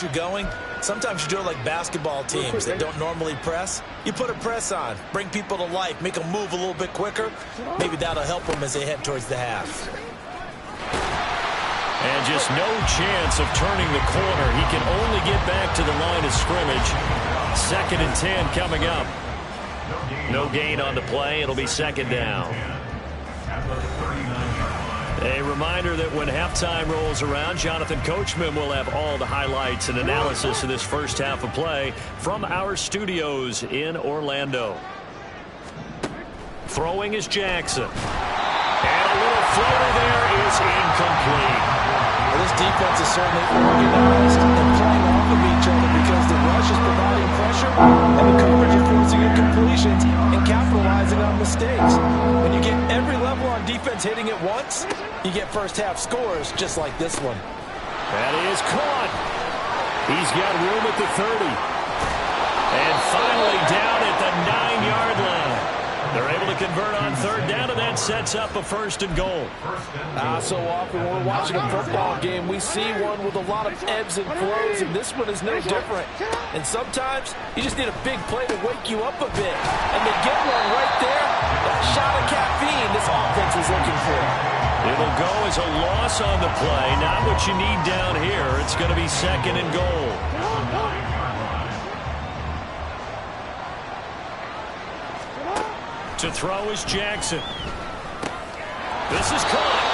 you going. Sometimes you do it like basketball teams that don't normally press. You put a press on, bring people to life, make them move a little bit quicker. Maybe that'll help them as they head towards the half. And just no chance of turning the corner. He can only get back to the line of scrimmage. 2nd and 10 coming up. No gain on the play. It'll be 2nd down. A reminder that when halftime rolls around, Jonathan Coachman will have all the highlights and analysis of this first half of play from our studios in Orlando. Throwing is Jackson. And a little floater there is incomplete. Well, this defense is certainly organized and playing off of each other because the rush is providing pressure and the coverage is forcing incompletions and capitalizing on mistakes. When you get every level on defense hitting at once, you get first half scores just like this one. That is caught. He's got room at the 30. And finally down at the 9-yard line. They're able to convert on 3rd down, and that sets up a 1st and goal. So often when we're watching a football game, we see one with a lot of ebbs and flows, and this one is no different. And sometimes you just need a big play to wake you up a bit. And they get one right there. That shot of caffeine this offense was looking for. It'll go as a loss on the play. Not what you need down here. It's going to be 2nd and goal. To throw is Jackson. This is caught.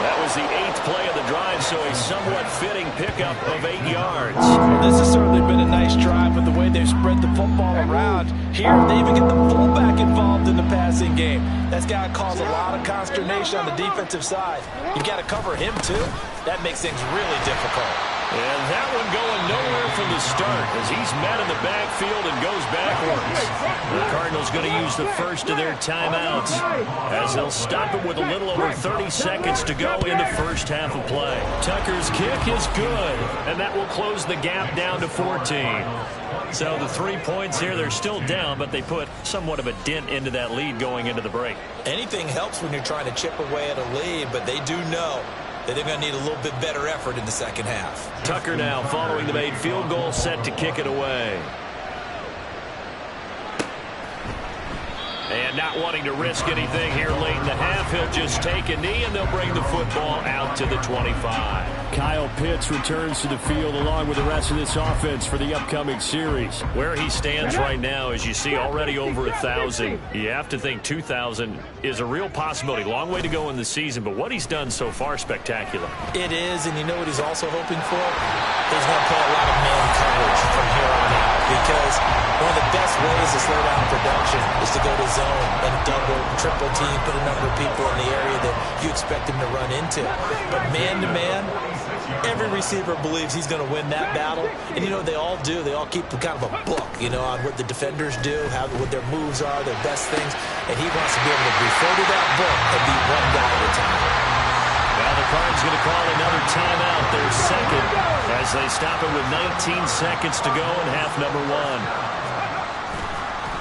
That was the 8th play of the drive, so a somewhat fitting pickup of 8 yards. This has certainly been a nice drive with the way they've spread the football around. Here, they even get the fullback involved in the passing game. That's got to cause a lot of consternation on the defensive side. You got to cover him, too. That makes things really difficult. And that one going nowhere from the start as he's met in the backfield and goes backwards. The Cardinals going to use the first of their timeouts as they'll stop it with a little over 30 seconds to go in the first half of play. Tucker's kick is good, and that will close the gap down to 14. So the 3 points here, they're still down, but they put somewhat of a dent into that lead going into the break. Anything helps when you're trying to chip away at a lead, but they do know that they're going to need a little bit better effort in the second half. Tucker now following the made field goal, set to kick it away. And not wanting to risk anything here late in the half, he'll just take a knee and they'll bring the football out to the 25. Kyle Pitts returns to the field along with the rest of this offense for the upcoming series. Where he stands right now, as you see, already over 1,000. You have to think 2,000 is a real possibility. Long way to go in the season, but what he's done so far, spectacular. It is, and you know what he's also hoping for? He's going to play a lot of man coverage from here on out because one of the best ways to slow down production is to go to zone and double, triple team, put a number of people in the area that you expect him to run into. But man-to-man, every receiver believes he's going to win that battle. And, you know, they all do. They all keep kind of a book, you know, on what the defenders do, what their moves are, their best things. And he wants to be able to refer to that book and be one guy at a time. Now the Cards going to call another timeout, their second, as they stop it with 19 seconds to go in half number 1.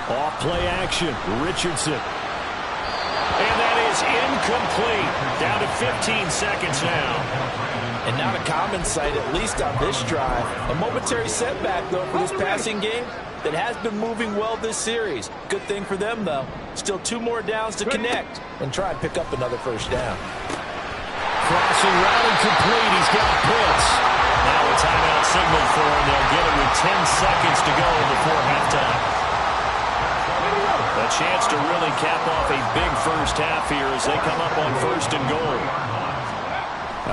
Off play action, Richardson. And that is incomplete. Down to 15 seconds now. And not a common sight, at least on this drive. A momentary setback, though, for this passing game that has been moving well this series. Good thing for them, though. Still 2 more downs to connect and try and pick up another first down. Crossing route incomplete. He's got Pitts. Now a timeout signal for him. They'll get it with 10 seconds to go before halftime. A chance to really cap off a big first half here as they come up on 1st and goal.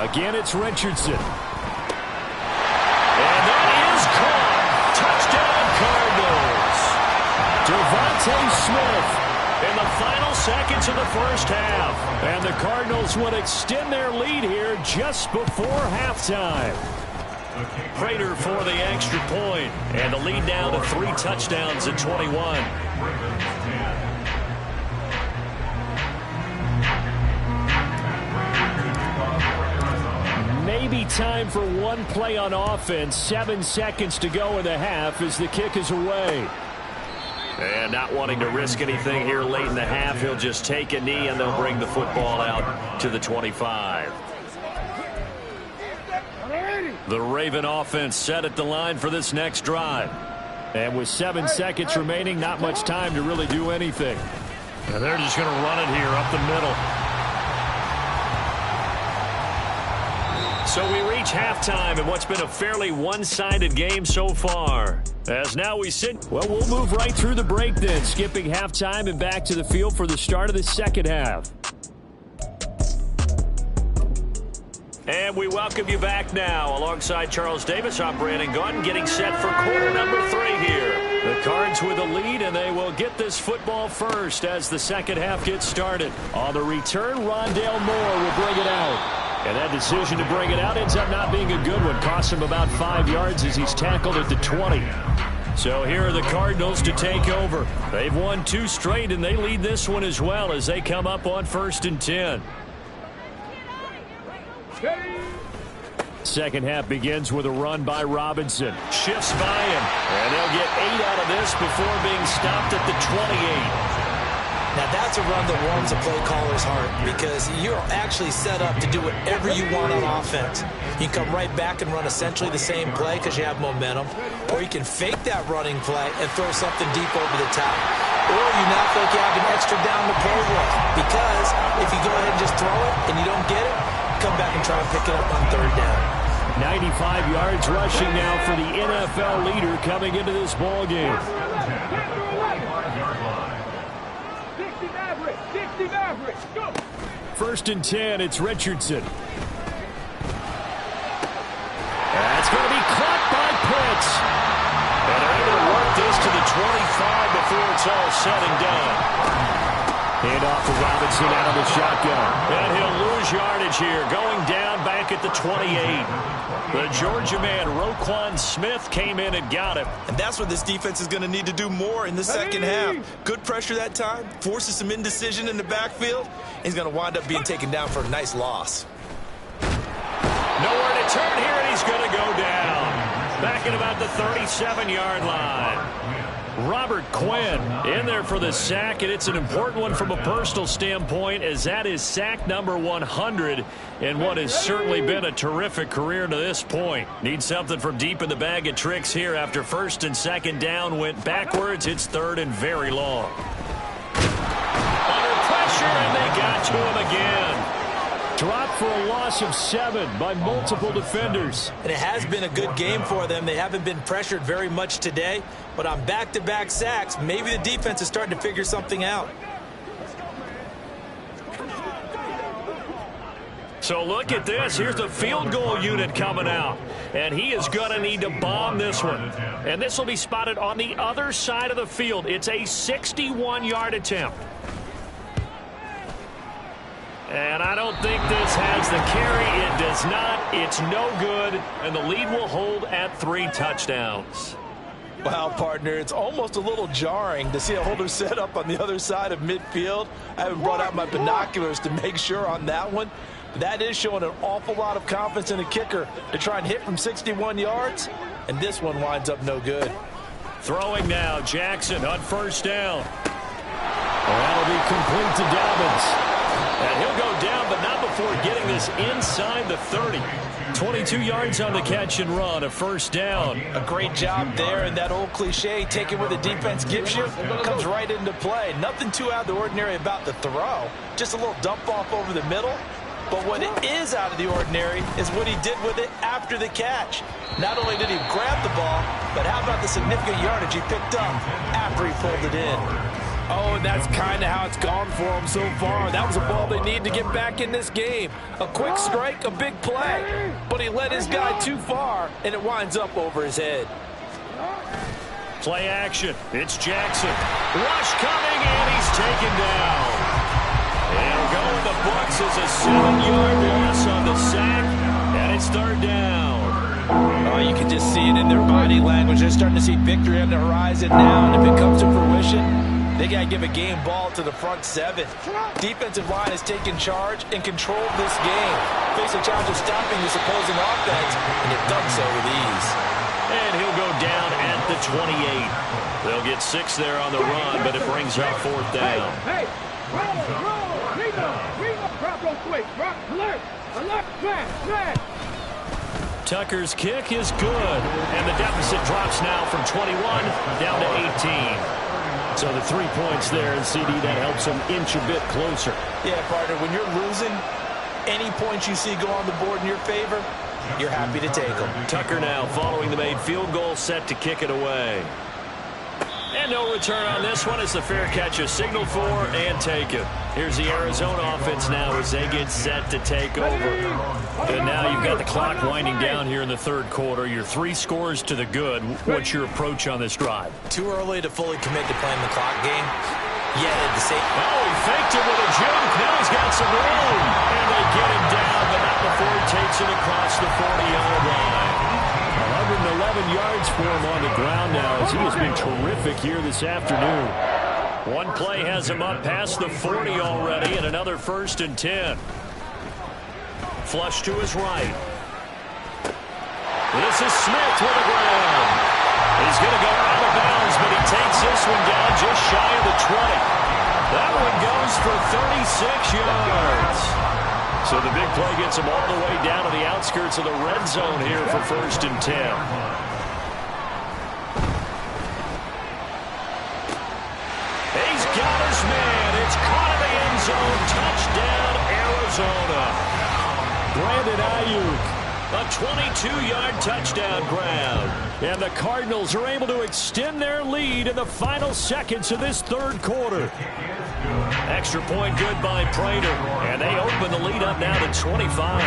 Again, it's Richardson. And that is caught. Touchdown, Cardinals. Devontae Smith in the final seconds of the first half. And the Cardinals would extend their lead here just before halftime. Prater for the extra point. And the lead down to 3 touchdowns at 21. Maybe time for one play on offense. 7 seconds to go in the half as the kick is away. And not wanting to risk anything here late in the half, he'll just take a knee and they'll bring the football out to the 25. The Raven offense set at the line for this next drive. And with 7 seconds remaining, not much time to really do anything. And they're just going to run it here up the middle. So we reach halftime in what's been a fairly one-sided game so far. As now we sit, well, we'll move right through the break then, skipping halftime and back to the field for the start of the second half. And we welcome you back now. Alongside Charles Davis, I'm Brandon Gaudin, getting set for quarter number 3 here. The Cards with a lead, and they will get this football first as the second half gets started. On the return, Rondale Moore will bring it out. And that decision to bring it out ends up not being a good one. Costs him about 5 yards as he's tackled at the 20. So here are the Cardinals to take over. They've won 2 straight, and they lead this one as well as they come up on 1st and 10. Second half begins with a run by Robinson. Shifts by him, and they'll get 8 out of this before being stopped at the 28. Now that's a run that warms a play caller's heart because you're actually set up to do whatever you want on offense. You can come right back and run essentially the same play because you have momentum, or you can fake that running play and throw something deep over the top. Or you now feel like you have an extra down to play with because if you go ahead and just throw it and you don't get it, come back and try and pick it up on 3rd down. 95 yards rushing now for the NFL leader coming into this ball game. 1st and 10, it's Richardson. That's going to be caught by Pitts. And they're able to work this to the 25 before it's all said and done. Hand off to Robinson out of the shotgun. And he'll lose yardage here, going down back at the 28. The Georgia man, Roquan Smith, came in and got him. And that's what this defense is going to need to do more in the second half. Good pressure that time, forces some indecision in the backfield. He's going to wind up being taken down for a nice loss. Nowhere to turn here, and he's going to go down. Back at about the 37-yard line. Robert Quinn in there for the sack, and it's an important one from a personal standpoint as that is sack number 100 in what has certainly been a terrific career to this point. Need something from deep in the bag of tricks here after 1st and 2nd down went backwards. It's 3rd and very long. Under pressure, and they got to him again. Dropped for a loss of 7 by multiple defenders. And it has been a good game for them. They haven't been pressured very much today, but on back-to-back sacks, maybe the defense is starting to figure something out. So look at this. Here's the field goal unit coming out. And he is going to need to bomb this one. And this will be spotted on the other side of the field. It's a 61-yard attempt. And I don't think this has the carry. It does not. It's no good. And the lead will hold at 3 touchdowns. Wow, partner, it's almost a little jarring to see a holder set up on the other side of midfield. I haven't brought out my binoculars to make sure on that one. But that is showing an awful lot of confidence in a kicker to try and hit from 61 yards. And this one winds up no good. Throwing now, Jackson on 1st down. Well, that'll be complete to Dobbins. And he'll go down, but not before getting this inside the 30. 22 yards on the catch and run, a 1st down. A great job there, and that old cliche, take it where the defense gives you, comes right into play. Nothing too out of the ordinary about the throw. Just a little dump off over the middle. But what it is out of the ordinary is what he did with it after the catch. Not only did he grab the ball, but how about the significant yardage he picked up after he pulled it in. Oh, and that's kind of how it's gone for him so far. That was a ball they need to get back in this game. A quick strike, a big play. But he led his guy too far, and it winds up over his head. Play action. It's Jackson. Rush coming, and he's taken down. It'll go in the books as a 7-yard loss on the sack, and it's 3rd down. Oh, you can just see it in their body language. They're starting to see victory on the horizon now, and if it comes to fruition, they got to give a game ball to the front 7. Defensive line has taken charge and controlled this game. Face a challenge of stopping this opposing offense, and they've done so with ease. And he'll go down at the 28. They'll get 6 there on the run, but it brings up 4th down. Hey, roll, Reno, drop real quick, drop, alert, flash. Tucker's kick is good. And the deficit drops now from 21 down to 18. So the 3 points there, and CD, that helps them inch a bit closer. Yeah, partner, when you're losing, any points you see go on the board in your favor, you're happy to take them. Tucker now following the made field goal, set to kick it away. And no return on this one as the fair catch is signaled for and taken. Here's the Arizona offense now as they get set to take over. And now you've got the clock winding down here in the third quarter. Your 3 scores to the good. What's your approach on this drive? Too early to fully commit to playing the clock game. Yet at the same... Oh, he faked it with a juke. Now he's got some room. And they get him down, but not before he takes it across the 40-yard line. 111 yards for him on the ground now as he has been terrific here this afternoon. One play has him up past the 40 already, and another 1st and 10. Flush to his right. This is Smith with the ground. He's going to go out of bounds, but he takes this one down just shy of the 20. That one goes for 36 yards. So the big play gets him all the way down to the outskirts of the red zone here for 1st and 10. He's got his man. It's caught in the end zone. Touchdown, Arizona. Brandon Ayuk. A 22-yard touchdown grab. And the Cardinals are able to extend their lead in the final seconds of this third quarter. Extra point good by Prater. And they open the lead up now to 25.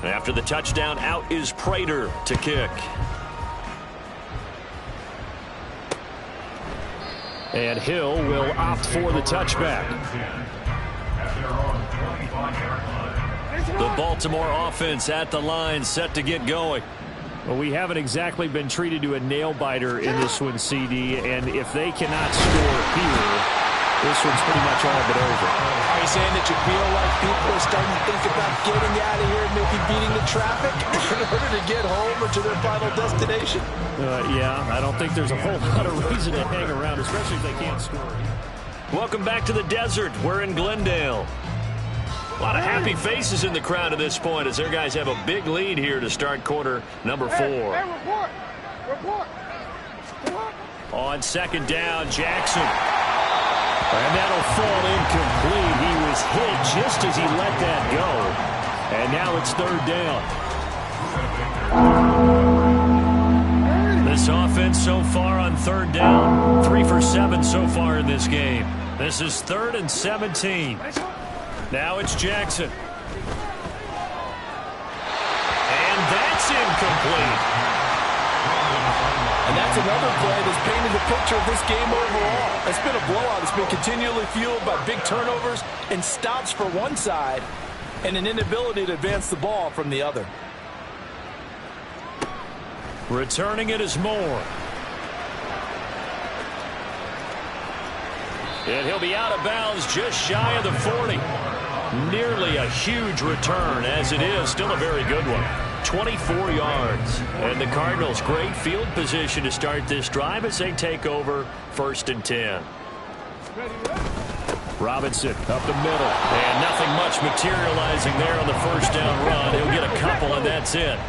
After the touchdown, out is Prater to kick. And Hill will opt for the touchback. The Baltimore offense at the line, set to get going. Well, we haven't exactly been treated to a nail-biter in this one, CD, and if they cannot score here, this one's pretty much all but over. Are you saying that you feel like people are starting to think about getting out of here and maybe beating the traffic in order to get home or to their final destination? Yeah, I don't think there's a whole lot of reason to hang around, especially if they can't score. Welcome back to the desert. We're in Glendale. A lot of happy faces in the crowd at this point as their guys have a big lead here to start quarter number 4. Hey, report. On second down, Jackson. And that'll fall incomplete. He was hit just as he let that go. And now it's 3rd down. This offense so far on 3rd down, 3 for 7 so far in this game. This is 3rd and 17. Now it's Jackson. And that's incomplete. And that's another play that's painted the picture of this game overall. It's been a blowout. It's been continually fueled by big turnovers and stops for one side and an inability to advance the ball from the other. Returning it is Moore. And he'll be out of bounds just shy of the 40. Nearly a huge return as it is. Still a very good one. 24 yards. And the Cardinals, great field position to start this drive as they take over 1st and 10. Robinson up the middle. And nothing much materializing there on the 1st down run. He'll get a couple and that's it.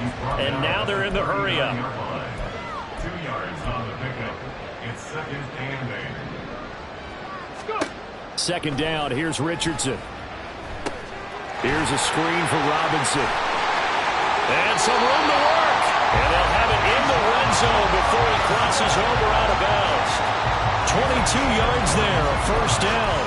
And now they're in the hurry up. 2 yards on the pickup. It's 2nd and 8. Second down. Here's Richardson. Here's a screen for Robinson. And some room to work. And they'll have it in the red zone before he crosses over out of bounds. 22 yards there, a 1st down.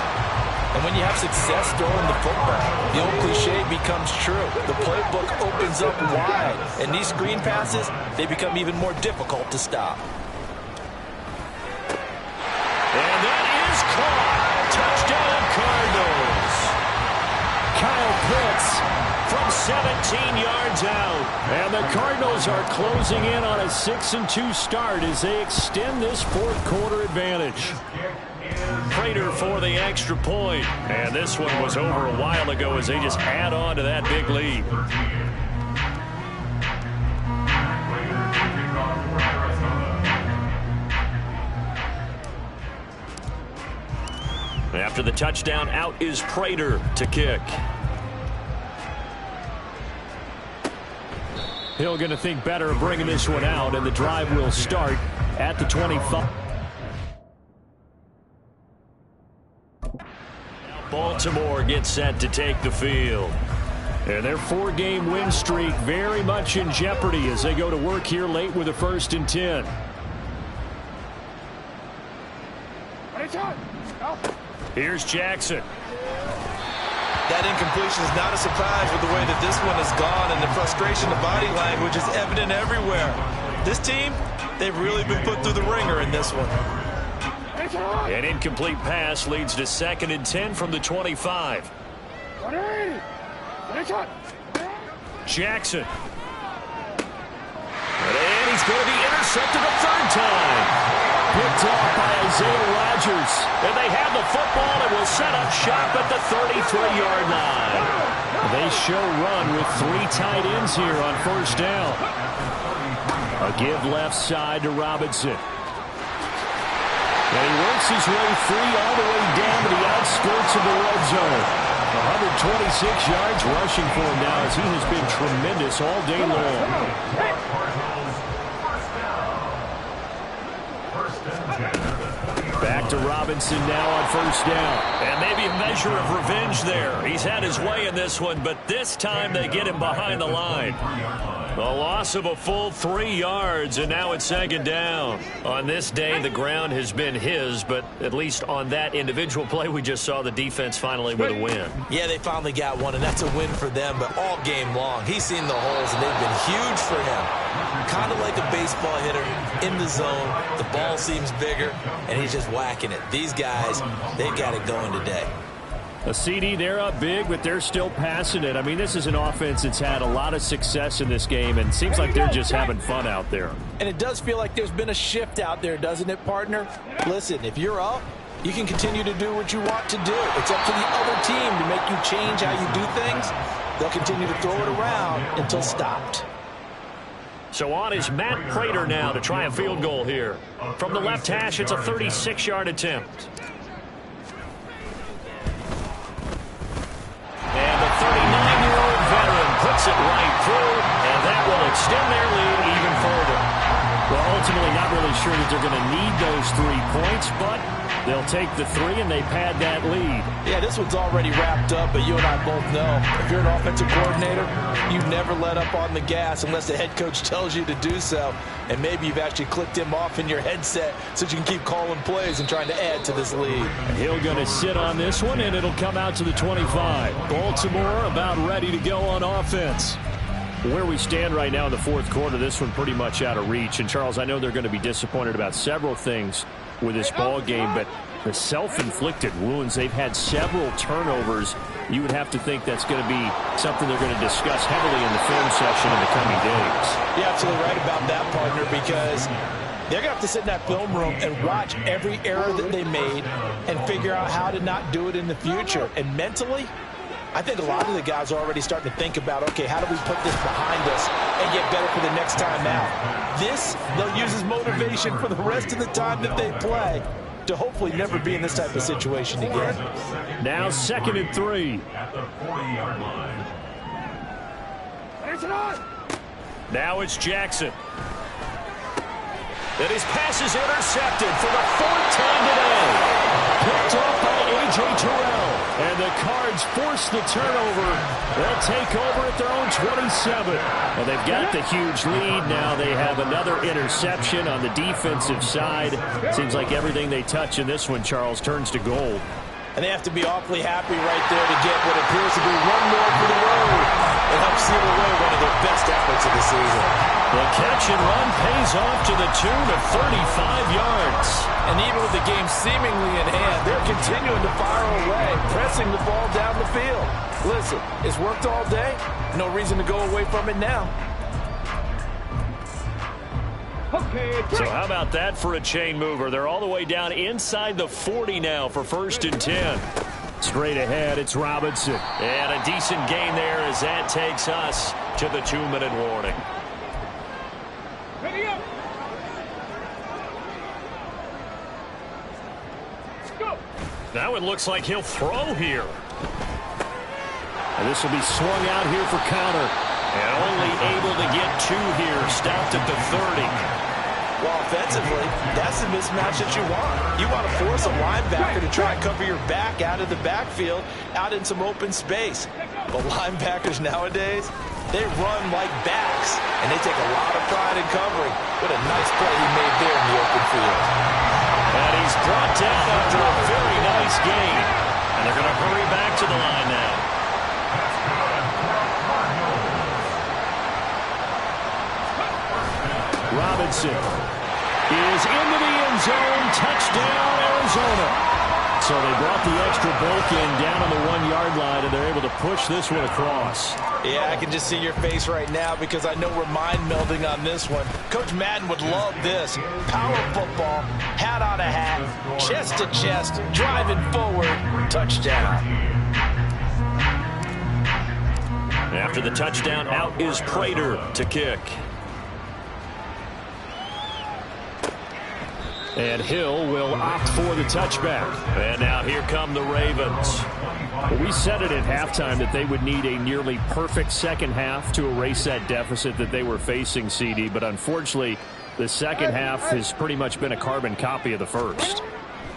And when you have success throwing the football, the old cliche becomes true. The playbook opens up wide. And these screen passes, they become even more difficult to stop. And that is caught. Touchdown, Cardinals. Kyle Pitts from 17 yards out. And the Cardinals are closing in on a 6-2 start as they extend this 4th quarter advantage. Prater for the extra point. And this one was over a while ago as they just add on to that big lead. After the touchdown, out is Prater to kick. Hill going to think better of bringing this one out, and the drive will start at the 25. Baltimore gets set to take the field. And their 4-game win streak very much in jeopardy as they go to work here late with a 1st and 10. Here's Jackson. That incompletion is not a surprise with the way that this one has gone, and the frustration, the body language is evident everywhere. This team, they've really been put through the ringer in this one. An incomplete pass leads to 2nd and 10 from the 25. Jackson. And he's going to be intercepted a 3rd time. Picked off by Isaiah Rodgers. And they have the football and will set up shop at the 33-yard line. They show run with 3 tight ends here on 1st down. A give left side to Robinson. And he works his way free all the way down to the outskirts of the red zone. 126 yards rushing for him now as he has been tremendous all day long. Back to Robinson now on 1st down. And maybe a measure of revenge there. He's had his way in this one, but this time they get him behind the line. The loss of a full 3 yards, and now it's 2nd down. On this day, the ground has been his, but at least on that individual play, we just saw the defense finally with a win. Yeah, they finally got one, and that's a win for them, but all game long, he's seen the holes, and they've been huge for him. Kind of like a baseball hitter in the zone. The ball seems bigger, and he's just whacking it. These guys, they've got it going today. A CD, they're up big, but they're still passing it. I mean, this is an offense that's had a lot of success in this game, and seems like they're just having fun out there. And it does feel like there's been a shift out there, doesn't it, partner? Listen, if you're up, you can continue to do what you want to do. It's up to the other team to make you change how you do things. They'll continue to throw it around until stopped. So on is Matt Prater now to try a field goal here. From the left hash, it's a 36-yard attempt. And the 39-year-old veteran puts it right through, and that will extend their lead even further. Well, ultimately not really sure that they're going to need those 3 points, but they'll take the 3 and they pad that lead. Yeah, this one's already wrapped up, but you and I both know if you're an offensive coordinator, you never let up on the gas unless the head coach tells you to do so. And maybe you've actually clicked him off in your headset so you can keep calling plays and trying to add to this lead. Hill going to sit on this one, and it'll come out to the 25. Baltimore about ready to go on offense. Where we stand right now in the 4th quarter, this one pretty much out of reach. And, Charles, I know they're going to be disappointed about several things with this ball game, but the self-inflicted wounds, they've had several turnovers. You would have to think that's going to be something they're going to discuss heavily in the film session in the coming days. You're absolutely right about that, partner, because they're going to have to sit in that film room and watch every error that they made and figure out how to not do it in the future. And mentally, I think a lot of the guys are already starting to think about, okay, how do we put this behind us and get better for the next time out? This, they'll use as motivation for the rest of the time that they play to hopefully never be in this type of situation again. Now 2nd and 3. At the 40-yard line. Now it's Jackson. And his pass is intercepted for the 4th time today. Picked off by A.J. Terrell. And the Cards force the turnover. They'll take over at their own 27. Well, they've got the huge lead. Now they have another interception on the defensive side. Seems like everything they touch in this one, Charles, turns to gold. And they have to be awfully happy right there to get what appears to be one more for the road. It helps seal away one of their best efforts of the season. The catch and run pays off to the tune of 35 yards. And even with the game seemingly in hand, they're continuing to fire away, pressing the ball down the field. Listen, it's worked all day. No reason to go away from it now. So how about that for a chain mover? They're all the way down inside the 40 now for 1st and 10. Straight ahead, it's Robinson. And a decent gain there as that takes us to the 2-minute warning. Ready up. Let's go. Now it looks like he'll throw here. And this will be swung out here for counter. And only able to get 2 here. Stopped at the 30. Well, offensively, that's the mismatch that you want. You want to force a linebacker to try and cover your back out of the backfield, out in some open space. But linebackers nowadays, they run like backs, and they take a lot of pride in covering. What a nice play he made there in the open field. And he's brought down after a very nice gain. And they're going to hurry back to the line now. Robinson is into the end zone. Touchdown, Arizona. So they brought the extra bulk in down on the 1-yard line, and they're able to push this one across. Yeah, I can just see your face right now because I know we're mind melding on this one. Coach Madden would love this. Power football, hat on a hat, chest to chest, driving forward, touchdown. After the touchdown, out is Prater to kick. And Hill will opt for the touchback. And now here come the Ravens. Well, we said it at halftime that they would need a nearly perfect second half to erase that deficit that they were facing, CD. But unfortunately, the second half has pretty much been a carbon copy of the first.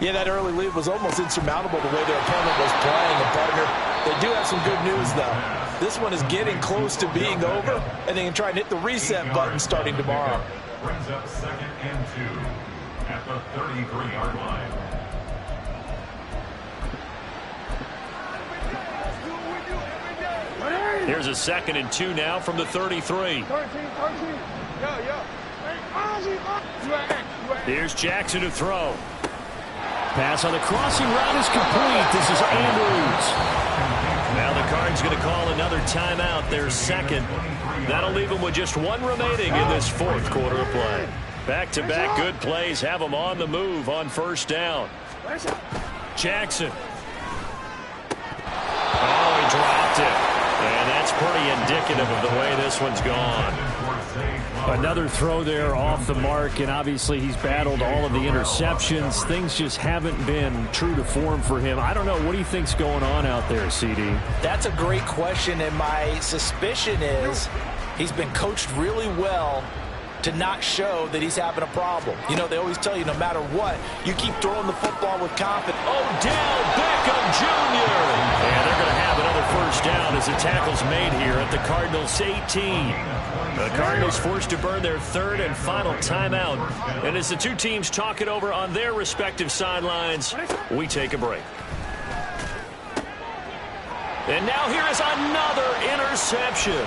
Yeah, that early lead was almost insurmountable the way their opponent was playing. And, partner, they do have some good news, though. This one is getting close to being over, and they can try and hit the reset button starting tomorrow. Brings up 2nd and 2 at the 33-yard line. Here's a 2nd and 2 now from the 33. Here's Jackson to throw. Pass on the crossing route is complete. This is Andrews. Now the Cards going to call another timeout, their second. That'll leave them with just 1 remaining in this 4th quarter of play. Back-to-back good plays have them on the move on 1st down. Jackson. Oh, he dropped it. And that's pretty indicative of the way this one's gone. Another throw there off the mark, and obviously he's battled all of the interceptions. Things just haven't been true to form for him. I don't know. What do you think's going on out there, CD? That's a great question, and my suspicion is he's been coached really well to not show that he's having a problem. You know, they always tell you no matter what, you keep throwing the football with confidence. Odell Beckham Jr. And they're going to have another 1st down as the tackle's made here at the Cardinals' 18. The Cardinals forced to burn their 3rd and final timeout. And as the two teams talk it over on their respective sidelines, we take a break. And now here is another interception.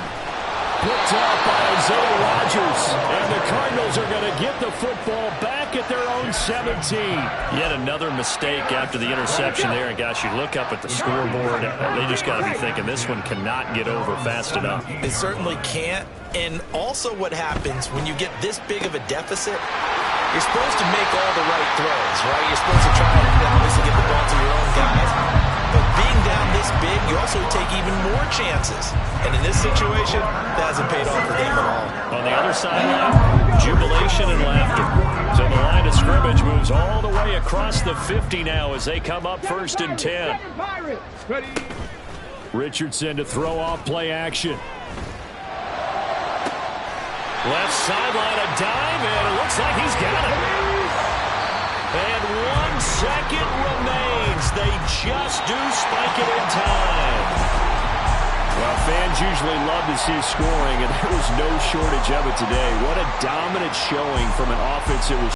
Picked up by Isaiah Rodgers. And the Cardinals are going to get the football back at their own 17. Yet another mistake after the interception there. And gosh, you look up at the scoreboard, they just got to be thinking this one cannot get over fast enough. It certainly can't. And also what happens when you get this big of a deficit, you're supposed to make all the right throws, right? You're supposed to try and obviously get the ball to your own guys. But being down this big, you also take even more chances. And in this situation, that hasn't paid off for them at all. On the other sideline, jubilation and laughter. So the line of scrimmage moves all the way across the 50 now as they come up 1st and 10. Richardson to throw off play action. Left sideline, a dive, and it looks like he's got it. And 1 second remains. They just do spike it in time. Well, fans usually love to see scoring, and there was no shortage of it today. What a dominant showing from an offense that was